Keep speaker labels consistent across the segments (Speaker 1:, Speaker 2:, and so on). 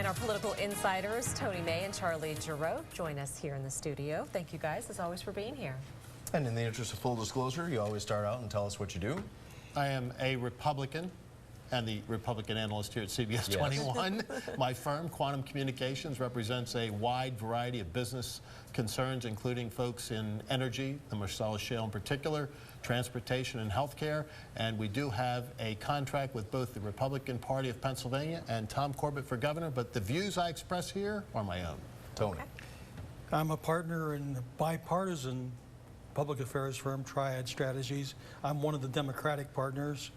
Speaker 1: And our political insiders, Tony May and Charlie Giroux, join us here in the studio. Thank you guys, as always, for being here.
Speaker 2: And in the interest of full disclosure, you always start out and tell us what you do.
Speaker 3: I am a Republican and the Republican analyst here at CBS 21. My firm, Quantum Communications, represents a wide variety of business concerns, including folks in energy, the Marcellus Shale in particular, transportation and healthcare. And we do have a contract with both the Republican Party of Pennsylvania and Tom Corbett for governor, but the views I express here are my own.
Speaker 2: Tony.
Speaker 1: Okay.
Speaker 4: I'm a partner in the bipartisan public affairs firm, Triad Strategies. I'm one of the Democratic partners.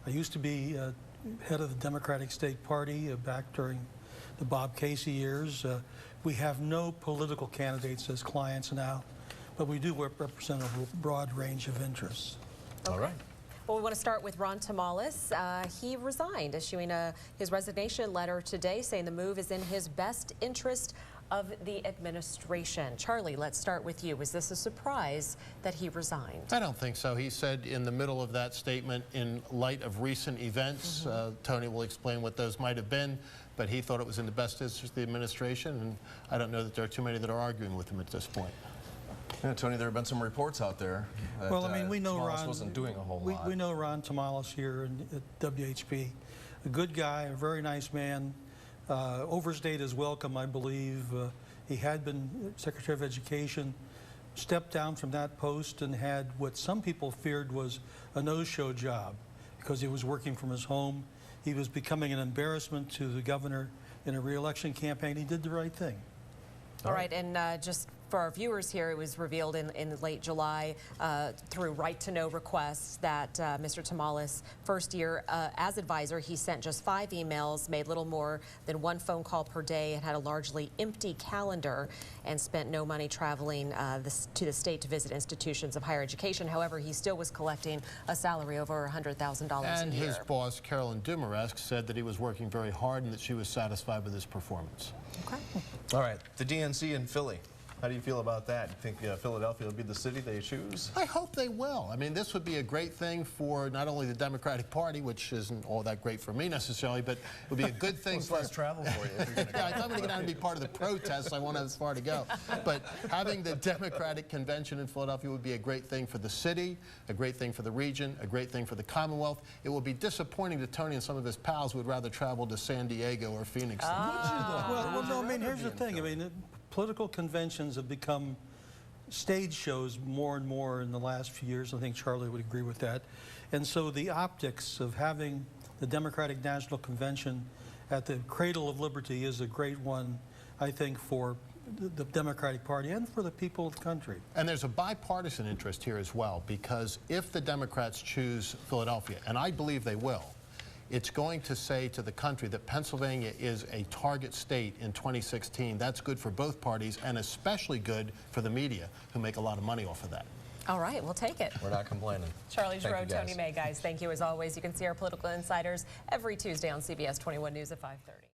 Speaker 4: I used to be head of the Democratic State Party back during the Bob Casey years. We have no political candidates as clients now, but we do represent a broad range of interests.
Speaker 1: Okay.
Speaker 2: All right.
Speaker 1: Well, we want to start with Ron Tomales. He resigned, issuing his resignation letter today, saying the move is in his best interest of the administration. Charlie, let's start with you. Was this a surprise that he resigned?
Speaker 3: I don't think so. He said in the middle of that statement, in light of recent events, Tony will explain what those might have been, but he thought it was in the best interest of the administration, and I don't know that there are too many that are arguing with him at this point.
Speaker 2: Yeah, Tony, there have been some reports out there that
Speaker 4: Well, I mean, we know
Speaker 2: Tomalis
Speaker 4: Ron
Speaker 2: wasn't doing a whole lot.
Speaker 4: We know Ron Tomalis here at WHP. A good guy, a very nice man. Overstayed his welcome, I believe. He had been Secretary of Education, stepped down from that post and had what some people feared was a no-show job because he was working from his home. He was becoming an embarrassment to the governor in a re-election campaign. He did the right thing.
Speaker 1: All right, and just for our viewers here, it was revealed in late July through right-to-know requests that Mr. Tomalis, first year as advisor, he sent just 5 emails, made little more than 1 phone call per day, and had a largely empty calendar, and spent no money traveling to the state to visit institutions of higher education. However, he still was collecting a salary over $100,000 a year.
Speaker 3: And his boss, Carolyn Dumaresque, said that he was working very hard and that she was satisfied with his performance.
Speaker 1: Okay.
Speaker 2: All right, the DNC in Philly. How do you feel about that? You think Philadelphia will be the city they choose?
Speaker 3: I hope they will. I mean, this would be a great thing for not only the Democratic Party, which isn't all that great for me necessarily, but it would be a good thing for
Speaker 2: less travel for you. If you're gonna
Speaker 3: yeah, I'm going to get out and be part of the protests. I won't have as far to go. But having the Democratic convention in Philadelphia would be a great thing for the city, a great thing for the region, a great thing for the Commonwealth. It will be disappointing to Tony and some of his pals who would rather travel to San Diego or Phoenix.
Speaker 4: Well, no, I mean, here's the thing. I mean, political conventions have become stage shows more and more in the last few years. I think Charlie would agree with that. And so the optics of having the Democratic National Convention at the cradle of liberty is a great one, I think, for the Democratic Party and for the people of the country.
Speaker 3: And there's a bipartisan interest here as well, because if the Democrats choose Philadelphia, and I believe they will, it's going to say to the country that Pennsylvania is a target state in 2016. That's good for both parties, and especially good for the media, who make a lot of money off of that.
Speaker 1: All right, we'll take it.
Speaker 2: We're not complaining.
Speaker 1: Charlie
Speaker 2: Thank
Speaker 1: Giroux,
Speaker 2: you, guys.
Speaker 1: Tony May, guys, thank you as always. You can see our political insiders every Tuesday on CBS 21 News at 5:30.